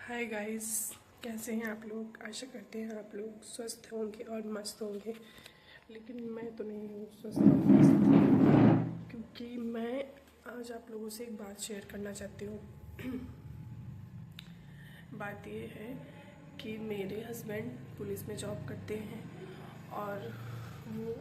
Hi guys, कैसे हैं आप लोग। आशा करते हैं आप लोग स्वस्थ होंगे और मस्त होंगे। लेकिन मैं तो नहीं हूँ स्वस्थ और मस्त, क्योंकि मैं आज आप लोगों से एक बात शेयर करना चाहती हूँ। बात ये है कि मेरे हस्बैंड पुलिस में जॉब करते हैं और वो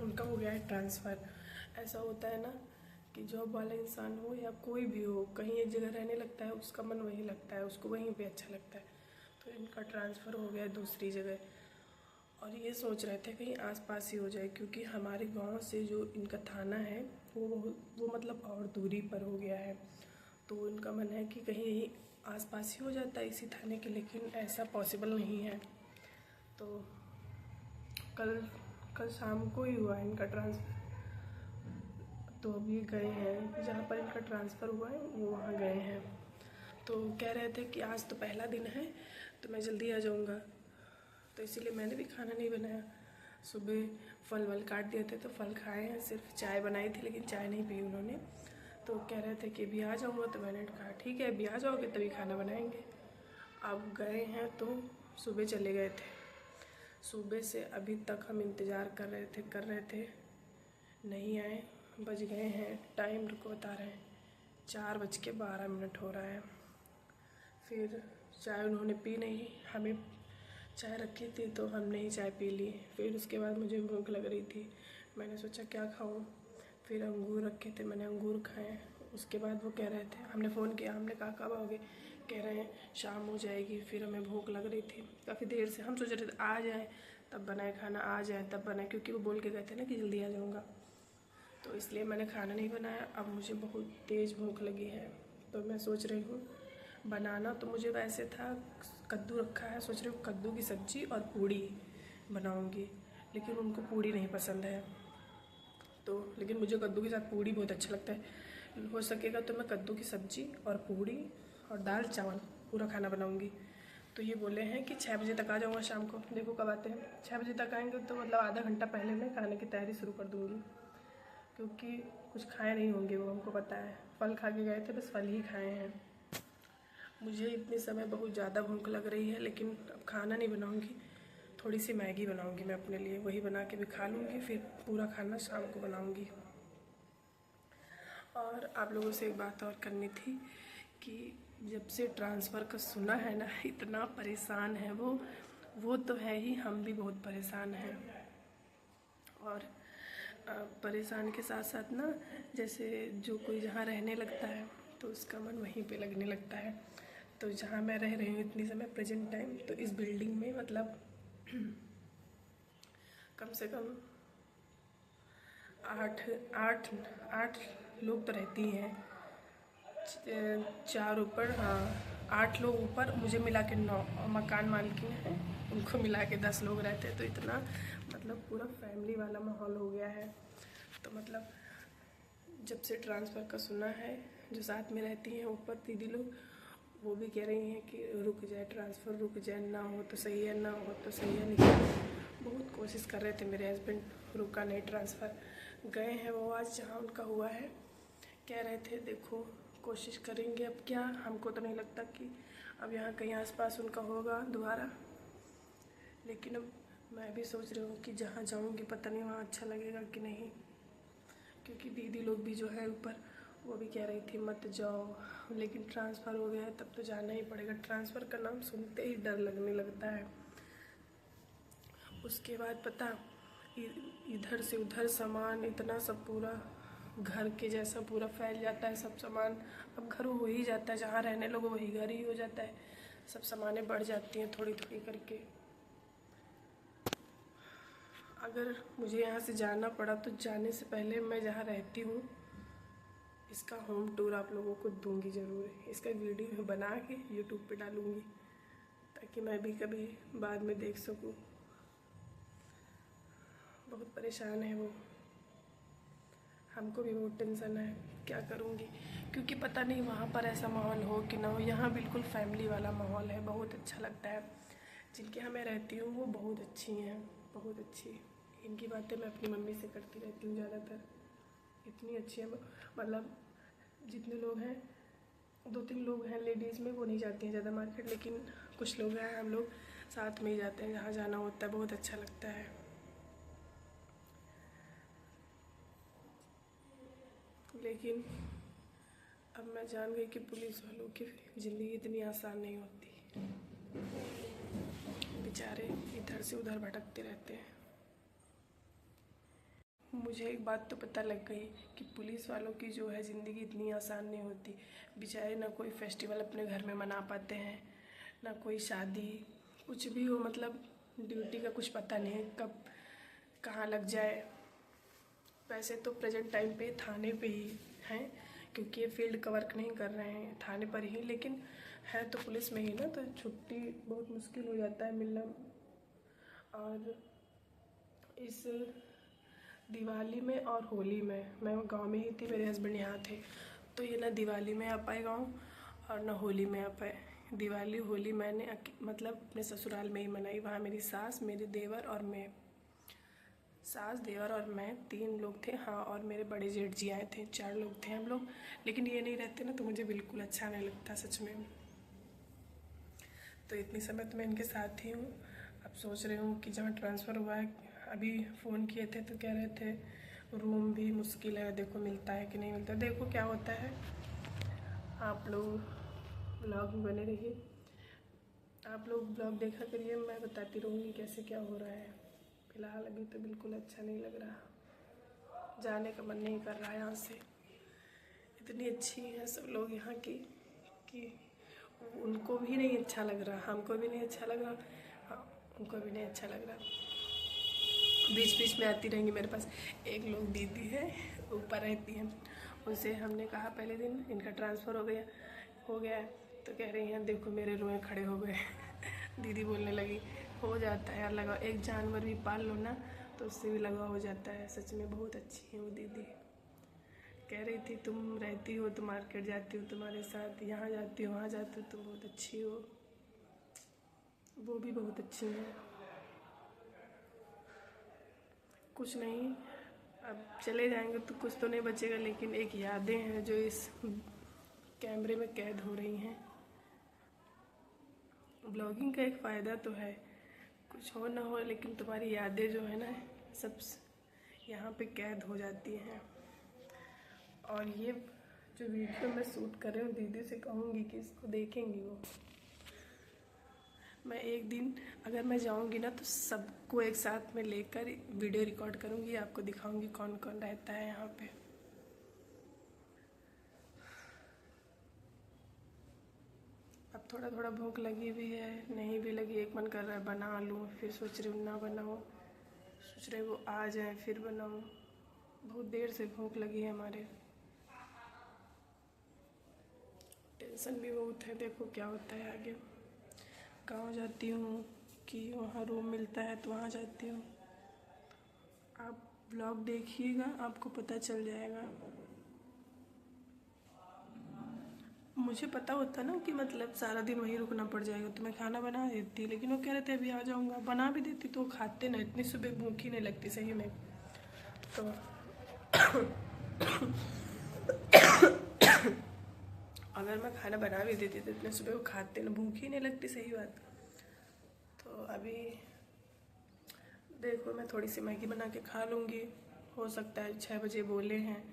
उनका हो गया है ट्रांसफ़र। ऐसा होता है ना कि जॉब वाला इंसान हो या कोई भी हो, कहीं एक जगह रहने लगता है, उसका मन वहीं लगता है, उसको वहीं पे अच्छा लगता है। तो इनका ट्रांसफ़र हो गया है दूसरी जगह और ये सोच रहे थे कहीं आसपास ही हो जाए, क्योंकि हमारे गांव से जो इनका थाना है वो मतलब और दूरी पर हो गया है। तो इनका मन है कि कहीं आसपास ही हो जाता है इसी थाने के, लेकिन ऐसा पॉसिबल नहीं है। तो कल कल शाम को ही हुआ है इनका ट्रांसफ़र। तो अभी गए हैं जहाँ पर इनका ट्रांसफ़र हुआ है, वो वहाँ गए हैं। तो कह रहे थे कि आज तो पहला दिन है तो मैं जल्दी आ जाऊँगा। तो इसीलिए मैंने भी खाना नहीं बनाया। सुबह फल वल काट दिए थे तो फल खाए हैं, सिर्फ चाय बनाई थी लेकिन चाय नहीं पी उन्होंने। तो कह रहे थे कि अभी आ जाऊँगा, तो मैंने कहा ठीक है अभी आ जाओगे तभी खाना बनाएंगे। अब गए हैं तो सुबह चले गए थे। सुबह से अभी तक हम इंतज़ार कर रहे थे, नहीं आए। बज गए हैं, टाइम रुको बता रहे हैं, 4:12 हो रहा है। फिर चाय उन्होंने पी नहीं, हमें चाय रखी थी तो हमने ही चाय पी ली। फिर उसके बाद मुझे भूख लग रही थी, मैंने सोचा क्या खाऊं। फिर अंगूर रखे थे, मैंने अंगूर खाए। उसके बाद वो कह रहे थे, हमने फ़ोन किया, हमने कहा कब आओगे, कह रहे हैं शाम हो जाएगी। फिर हमें भूख लग रही थी काफ़ी देर से, हम सोच रहे थे आ जाए तब बनाए खाना, आ जाए तब बनाए, क्योंकि वो बोल के गए थे ना कि जल्दी आ जाऊँगा। तो इसलिए मैंने खाना नहीं बनाया। अब मुझे बहुत तेज़ भूख लगी है तो मैं सोच रही हूँ बनाना। तो मुझे वैसे था, कद्दू रखा है, सोच रही हूँ कद्दू की सब्ज़ी और पूड़ी बनाऊँगी, लेकिन उनको पूड़ी नहीं पसंद है। तो लेकिन मुझे कद्दू के साथ पूड़ी बहुत अच्छा लगता है। हो सकेगा तो मैं कद्दू की सब्ज़ी और पूड़ी और दाल चावल पूरा खाना बनाऊँगी। तो ये बोले हैं कि 6 बजे तक आ जाऊँगा शाम को, देखो कब आते हैं। 6 बजे तक आएंगे तो मतलब आधा घंटा पहले मैं खाने की तैयारी शुरू कर दूँगी, क्योंकि कुछ खाए नहीं होंगे वो, हमको पता है। फल खा के गए थे, बस फल ही खाए हैं। मुझे इतने समय बहुत ज़्यादा भूख लग रही है, लेकिन अब खाना नहीं बनाऊंगी। थोड़ी सी मैगी बनाऊंगी मैं अपने लिए, वही बना के भी खा लूँगी, फिर पूरा खाना शाम को बनाऊंगी। और आप लोगों से एक बात और करनी थी कि जब से ट्रांसफ़र का सुना है ना, इतना परेशान है वो तो है ही, हम भी बहुत परेशान हैं। और परेशान के साथ साथ ना, जैसे जो कोई जहाँ रहने लगता है तो उसका मन वहीं पे लगने लगता है। तो जहाँ मैं रह रही हूँ इतनी समय प्रेजेंट टाइम, तो इस बिल्डिंग में मतलब कम से कम आठ आठ आठ लोग तो रहती हैं। चार ऊपर, हाँ 8 लोग ऊपर, मुझे मिला के 9। मकान मालकिन हैं, उनको मिला के 10 लोग रहते हैं। तो इतना मतलब पूरा फैमिली वाला माहौल हो गया है। तो मतलब जब से ट्रांसफ़र का सुना है, जो साथ में रहती हैं ऊपर दीदी लोग, वो भी कह रही हैं कि रुक जाए ट्रांसफ़र, रुक जाए, ना हो तो सही है, ना हो तो सही है। नहीं, बहुत कोशिश कर रहे थे मेरे हस्बैंड, रुका नहीं ट्रांसफ़र। गए हैं वो आज जहाँ उनका हुआ है, कह रहे थे देखो कोशिश करेंगे। अब क्या, हमको तो नहीं लगता कि अब यहाँ कहीं आसपास उनका होगा दोबारा। लेकिन अब मैं भी सोच रही हूँ कि जहाँ जाऊँगी पता नहीं वहाँ अच्छा लगेगा कि नहीं, क्योंकि दीदी लोग भी जो है ऊपर, वो भी कह रही थी मत जाओ, लेकिन ट्रांसफ़र हो गया है तब तो जाना ही पड़ेगा। ट्रांसफ़र का नाम सुनते ही डर लगने लगता है। उसके बाद पता, इधर से उधर सामान इतना सब पूरा घर के जैसा पूरा फैल जाता है सब सामान। अब घर हो ही जाता है, जहाँ रहने लोगों वही घर ही हो जाता है। सब सामानें बढ़ जाती हैं थोड़ी थोड़ी करके। अगर मुझे यहाँ से जाना पड़ा तो जाने से पहले मैं जहाँ रहती हूँ इसका होम टूर आप लोगों को दूंगी ज़रूर। इसका वीडियो मैं बना के यूट्यूब पे डालूँगी, ताकि मैं भी कभी बाद में देख सकूँ। बहुत परेशान है वो, हमको भी बहुत टेंशन है, क्या करूँगी, क्योंकि पता नहीं वहाँ पर ऐसा माहौल हो कि ना हो। यहाँ बिल्कुल फैमिली वाला माहौल है, बहुत अच्छा लगता है। जिनके यहाँ मैं रहती हूँ वो बहुत अच्छी हैं, बहुत अच्छी। इनकी बातें मैं अपनी मम्मी से करती रहती हूँ ज़्यादातर, इतनी अच्छी है। मतलब जितने लोग हैं 2-3 लोग हैं लेडीज़ में, वो नहीं जाती हैं ज़्यादा मार्केट, लेकिन कुछ लोग हैं, हम लोग साथ में ही जाते हैं जहाँ जाना होता है, बहुत अच्छा लगता है। लेकिन अब मैं जान गई कि पुलिस वालों की ज़िंदगी इतनी आसान नहीं होती, बेचारे इधर से उधर भटकते रहते हैं। मुझे एक बात तो पता लग गई कि पुलिस वालों की जो है ज़िंदगी इतनी आसान नहीं होती। बेचारे ना कोई फेस्टिवल अपने घर में मना पाते हैं, ना कोई शादी, कुछ भी हो, मतलब ड्यूटी का कुछ पता नहीं है कब कहाँ लग जाए। वैसे तो प्रेजेंट टाइम पे थाने पे ही हैं, क्योंकि ये फील्ड का वर्क नहीं कर रहे हैं, थाने पर ही, लेकिन है तो पुलिस में ही ना, तो छुट्टी बहुत मुश्किल हो जाता है मिलना। और इस दिवाली में और होली में मैं गांव में ही थी, मेरे हस्बैंड यहाँ थे, तो ये ना दिवाली में आ पाए गांव और ना होली में आ पाए। दिवाली होली मैंने मतलब अपने ससुराल में ही मनाई। वहाँ मेरी सास, मेरे देवर और मैं, सास देवर और मैं 3 लोग थे, हाँ, और मेरे बड़े जेठ जी आए थे, 4 लोग थे हम लोग। लेकिन ये नहीं रहते ना तो मुझे बिल्कुल अच्छा नहीं लगता सच में। तो इतनी समय तो मैं इनके साथ ही हूँ। अब सोच रही हूँ कि जहाँ ट्रांसफ़र हुआ है, अभी फ़ोन किए थे तो कह रहे थे रूम भी मुश्किल है, देखो मिलता है कि नहीं मिलता, देखो क्या होता है। आप लोग ब्लॉग में बने रहिए, आप लोग ब्लॉग देखा करिए, मैं बताती रहूँगी कैसे क्या हो रहा है। फ़िलहाल अभी तो बिल्कुल अच्छा नहीं लग रहा, जाने का मन नहीं कर रहा है यहाँ से। इतनी अच्छी हैं सब लोग यहाँ की कि उनको भी नहीं अच्छा लग रहा, हमको भी नहीं अच्छा लग रहा, हाँ, उनको भी नहीं अच्छा लग रहा। बीच बीच में आती रहेंगी मेरे पास। एक लोग दीदी है, ऊपर रहती हैं, उनसे हमने कहा पहले दिन इनका ट्रांसफ़र हो गया है, तो कह रही हैं देखो मेरे रोए खड़े हो गए। दीदी बोलने लगी हो जाता है यार, लगाओ, एक जानवर भी पाल लो ना तो उससे भी लगाव हो जाता है। सच में बहुत अच्छी है वो दीदी। कह रही थी तुम रहती हो तो मार्केट जाती हो तुम्हारे साथ, यहाँ जाती हो वहाँ जाती हो, तुम बहुत अच्छी हो। वो भी बहुत अच्छी हैं। कुछ नहीं, अब चले जाएंगे तो कुछ तो नहीं बचेगा, लेकिन एक यादें हैं जो इस कैमरे में कैद हो रही हैं। ब्लॉगिंग का एक फ़ायदा तो है, कुछ हो ना हो लेकिन तुम्हारी यादें जो है ना सब यहाँ पे कैद हो जाती हैं। और ये जो वीडियो मैं शूट कर रही हूँ, दीदी से कहूँगी कि इसको देखेंगी वो। मैं एक दिन अगर मैं जाऊँगी ना तो सबको एक साथ में लेकर वीडियो रिकॉर्ड करूँगी, आपको दिखाऊँगी कौन कौन रहता है यहाँ पे। अब थोड़ा थोड़ा भूख लगी भी है, नहीं भी लगी, एक मन कर रहा है बना लूँ, फिर सोच रही हूँ ना बनाऊँ, सोच रही वो आ जाए फिर बनाऊँ। बहुत देर से भूख लगी है हमारे। टेंशन भी बहुत है, देखो क्या होता है आगे। गाँव जाती हूँ कि वहाँ रूम मिलता है तो वहाँ जाती हूँ। आप ब्लॉग देखिएगा, आपको पता चल जाएगा। मुझे पता होता ना कि मतलब सारा दिन वहीं रुकना पड़ जाएगा तो मैं खाना बना देती, लेकिन वो कह रहे थे अभी आ जाऊँगा। बना भी देती तो खाते ना, इतनी सुबह भूख ही नहीं लगती सही में। तो अगर मैं खाना बना भी देती तो इतने सुबह वो खाते ना, भूख ही नहीं लगती सही बात। तो अभी देखो मैं थोड़ी सी मैगी बना के खा लूँगी। हो सकता है 6 बजे बोले हैं,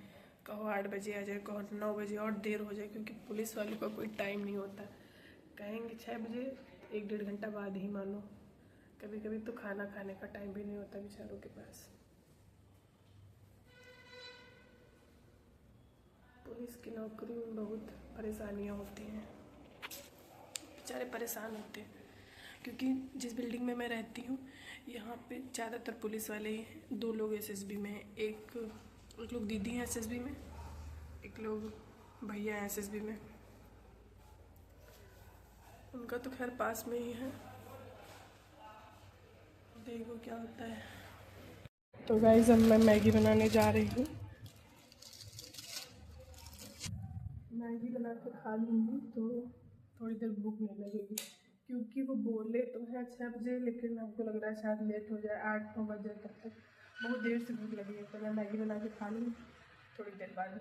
कहो 8 बजे आ जाए, कहो 9 बजे और देर हो जाए, क्योंकि पुलिस वालों का कोई टाइम नहीं होता। कहेंगे 6 बजे, 1-1.5 घंटा बाद ही मानो। कभी कभी तो खाना खाने का टाइम भी नहीं होता बेचारों के पास। पुलिस की नौकरी में बहुत परेशानियाँ होती हैं, बेचारे परेशान होते हैं। क्योंकि जिस बिल्डिंग में मैं रहती हूँ यहाँ पे ज़्यादातर पुलिस वाले ही हैं। 2 लोग एसएसबी में हैं, एक लोग दीदी हैं एसएसबी में, एक लोग भैया हैं एसएसबी में। उनका तो खैर पास में ही है, देखो क्या होता है। तो गाइस अब मैं मैगी बनाने जा रही हूँ। मैगी बना के खा लूँगी तो थोड़ी देर भूख नहीं लगेगी, क्योंकि वो बोले तो हैं 6 बजे, लेकिन हमको लग रहा है शायद लेट हो जाए, 8-9 बजे तक बहुत देर से भूख लगी है। तो मैं मैगी बना के खा लूँगी थोड़ी देर बाद।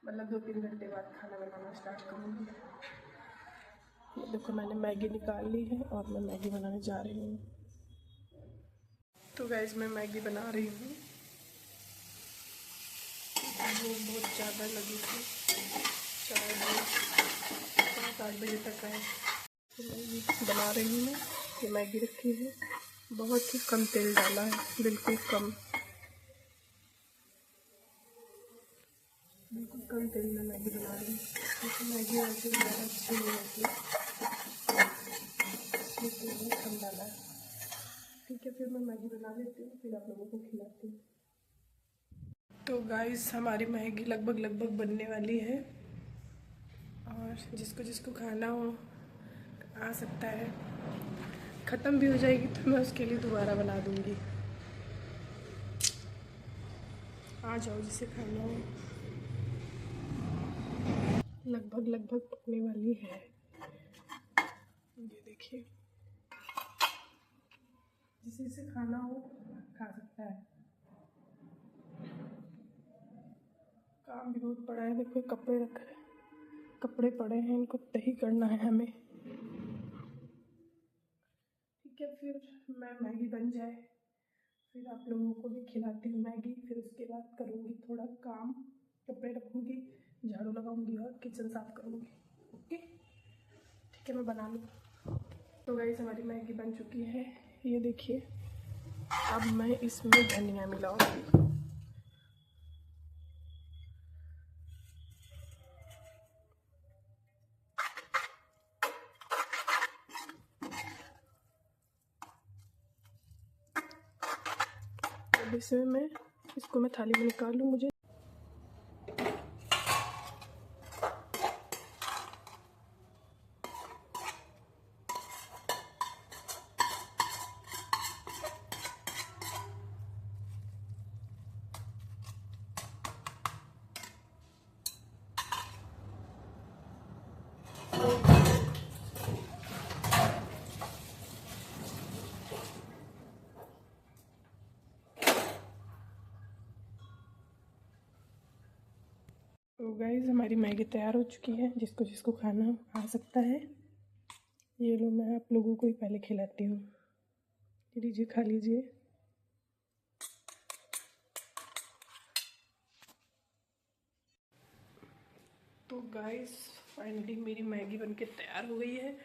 मतलब 2-3 घंटे बाद खाना बनाना स्टार्ट करूँगी। ये देखो मैंने मैगी निकाल ली है और मैं मैगी बनाने जा रही हूँ। तो गाइस मैं मैगी बना रही हूँ। वो बहुत ज़्यादा लगी थी, 7-8 बजे तक आए। तो मैगी बना रही हूँ मैं। ये मैगी रखी है, बहुत ही कम तेल डाला है, बिल्कुल कम तेल में मैगी बना रही हूँ, क्योंकि मैगी वैसे ज़्यादा अच्छी नहीं होती, इसलिए तेल बहुत कम डाला है। ठीक है, फिर मैं मैगी बना लेती हूँ, फिर आप लोगों को खिलाती हूँ। तो गाइस हमारी मैगी लगभग बनने वाली है, और जिसको जिसको खाना हो आ सकता है। ख़त्म भी हो जाएगी तो मैं उसके लिए दोबारा बना दूँगी। आ जाओ जिसे खाना हो। लगभग पकने वाली है, ये देखिए। जिसे खाना हो खा सकता है। काम भी बहुत पड़ा है, देखो कपड़े पड़े हैं, इनको तही करना है हमें। ठीक है, फिर मैं मैगी बन जाए फिर आप लोगों को भी खिलाती हूँ मैगी। फिर उसके बाद करूँगी थोड़ा काम, कपड़े रखूँगी, झाड़ू लगाऊँगी और किचन साफ करूँगी। ओके, ठीक है, मैं बना लूँ। तो गाइस हमारी मैगी बन चुकी है, ये देखिए। अब मैं इसमें धनिया मिलाऊँगी। अब इसको मैं थाली में निकाल लूँ। मुझे तो गाइस हमारी मैगी तैयार हो चुकी है, जिसको जिसको खाना आ सकता है। ये लो, मैं आप लोगों को ही पहले खिलाती हूँ। लीजिए, खा लीजिए। तो गाइस फाइनली मेरी मैगी बनके तैयार हो गई है,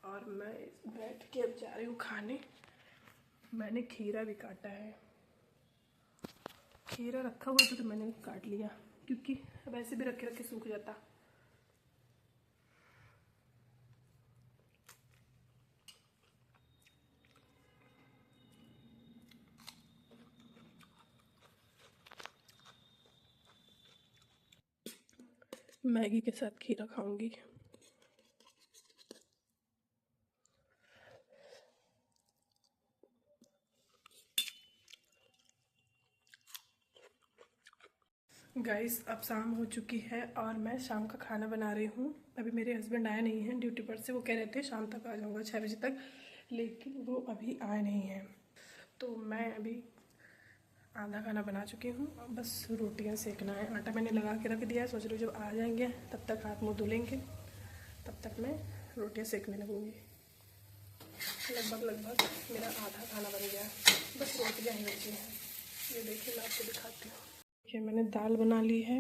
और मैं बैठ के अब जा रही हूँ खाने। मैंने खीरा भी काटा है, खीरा रखा हुआ था तो मैंने काट लिया, क्योंकि वैसे भी रखे रखे सूख जाता। मैगी के साथ खीरा खाऊंगी। गाइस अब शाम हो चुकी है और मैं शाम का खाना बना रही हूँ। अभी मेरे हस्बैंड आए नहीं हैं ड्यूटी पर से, वो कह रहे थे शाम तक आ जाऊँगा 6 बजे तक, लेकिन वो अभी आए नहीं हैं। तो मैं अभी आधा खाना बना चुकी हूँ, बस रोटियाँ सेकना है। आटा मैंने लगा के रख दिया है, सोच रही हूँ जब आ जाएंगे तब तक हाथ मुँह धुलेंगे, तब तक मैं रोटियाँ सेकने लगूँगी। लगभग मेरा आधा खाना बन गया, बस रोटियाँ ही बची हैं। ये देखिए, मैं आपको दिखाती हूँ। देखिए मैंने दाल बना ली है,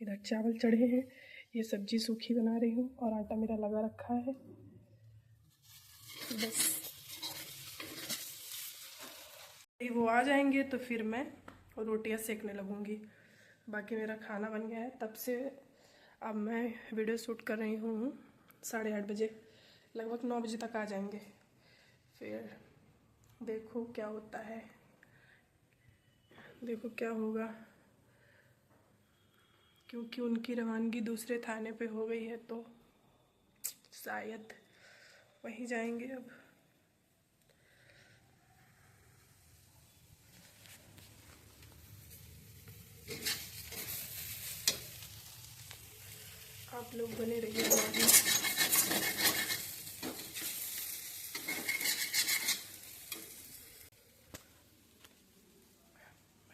इधर चावल चढ़े हैं, ये सब्जी सूखी बना रही हूँ, और आटा मेरा लगा रखा है। बस वो आ जाएंगे तो फिर मैं रोटियां सेकने लगूँगी। बाकी मेरा खाना बन गया है तब से। अब मैं वीडियो शूट कर रही हूँ 8:30 बजे, लगभग 9 बजे तक आ जाएंगे। फिर देखो क्या होता है, देखो क्या होगा, क्योंकि उनकी रवानगी दूसरे थाने पे हो गई है, तो शायद वहीं जाएंगे अब। आप लोग बने रहिए ब्लॉग में।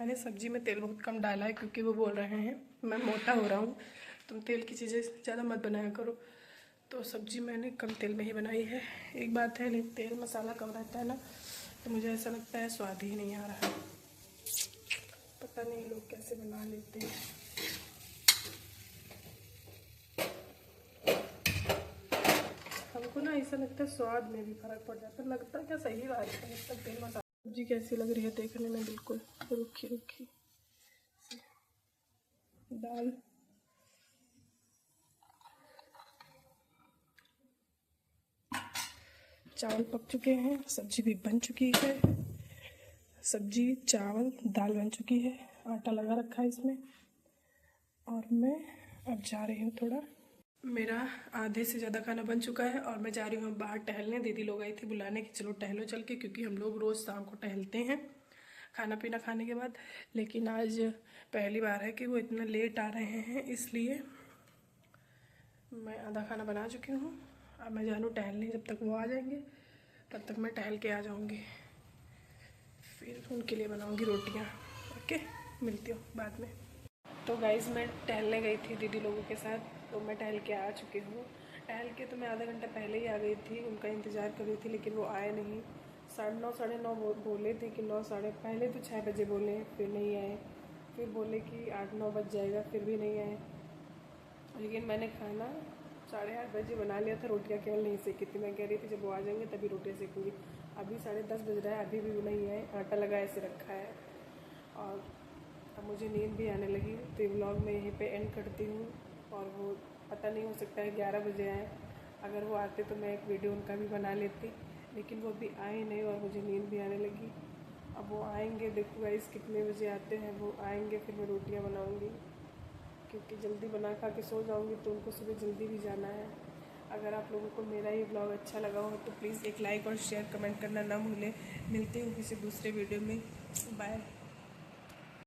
मैंने सब्जी में तेल बहुत कम डाला है क्योंकि वो बोल रहे हैं मैं मोटा हो रहा हूँ, तुम तेल की चीज़ें ज़्यादा मत बनाया करो। तो सब्जी मैंने कम तेल में ही बनाई है। एक बात है, लेकिन तेल मसाला कम रहता है ना, तो मुझे ऐसा लगता है स्वाद ही नहीं आ रहा है। पता नहीं लोग कैसे बना लेते हैं। हमको ना ऐसा लगता है स्वाद में भी फर्क पड़ जाता है। लगता है क्या सही बात है, मतलब तेल मसाला। सब्जी कैसी लग रही है देखने में, बिल्कुल रूखी रूखी। दाल चावल पक चुके हैं, सब्जी भी बन चुकी है। सब्जी चावल दाल बन चुकी है, आटा लगा रखा है इसमें। और मैं अब जा रही हूँ थोड़ा, मेरा आधे से ज़्यादा खाना बन चुका है और मैं जा रही हूँ बाहर टहलने। दीदी लोग आई थी बुलाने कि चलो टहलो चल के, क्योंकि हम लोग रोज़ शाम को टहलते हैं खाना पीना खाने के बाद। लेकिन आज पहली बार है कि वो इतना लेट आ रहे हैं, इसलिए मैं आधा खाना बना चुकी हूँ। अब मैं जानूँ टहलने, जब तक वो आ जाएंगे तब तक मैं टहल के आ जाऊँगी, फिर उनके लिए बनाऊँगी रोटियाँ। ओके, मिलती हूँ बाद में। तो गाइज़ मैं टहलने गई थी दीदी लोगों के साथ, तो मैं टहल के आ चुकी हूँ। टहल के तो मैं आधा घंटा पहले ही आ गई थी, उनका इंतज़ार कर रही थी, लेकिन वो आए नहीं। 9:30 9:30 बोले थे कि 9 साढ़े, पहले तो 6 बजे बोले, फिर नहीं आए, फिर बोले कि 8-9 बज जाएगा, फिर भी नहीं आए। लेकिन मैंने खाना 8:30 बजे बना लिया था, रोटियां केवल नहीं सेकी थी। मैं कह रही थी जब वो आ जाएंगे तभी रोटियां सेकूंगी। अभी 10:30 बज रहा है, अभी भी वो नहीं आए, आटा लगा ऐसे रखा है। और अब मुझे नींद भी आने लगी, तो ये व्लॉग मैं यहीं पे एंड करती हूँ। और वो पता नहीं, हो सकता है 11 बजे आए। अगर वो आते तो मैं एक वीडियो उनका भी बना लेती, लेकिन वो अभी आए नहीं और मुझे नींद भी आने लगी। अब वो आएंगे, देखो गाइस कितने बजे आते हैं। वो आएंगे फिर मैं रोटियाँ बनाऊँगी, क्योंकि जल्दी बना खा के सो जाऊँगी तो उनको सुबह जल्दी भी जाना है। अगर आप लोगों को मेरा ये ब्लॉग अच्छा लगा हो तो प्लीज़ एक लाइक और शेयर कमेंट करना ना भूलें। मिलते हैं किसी दूसरे वीडियो में, बाय।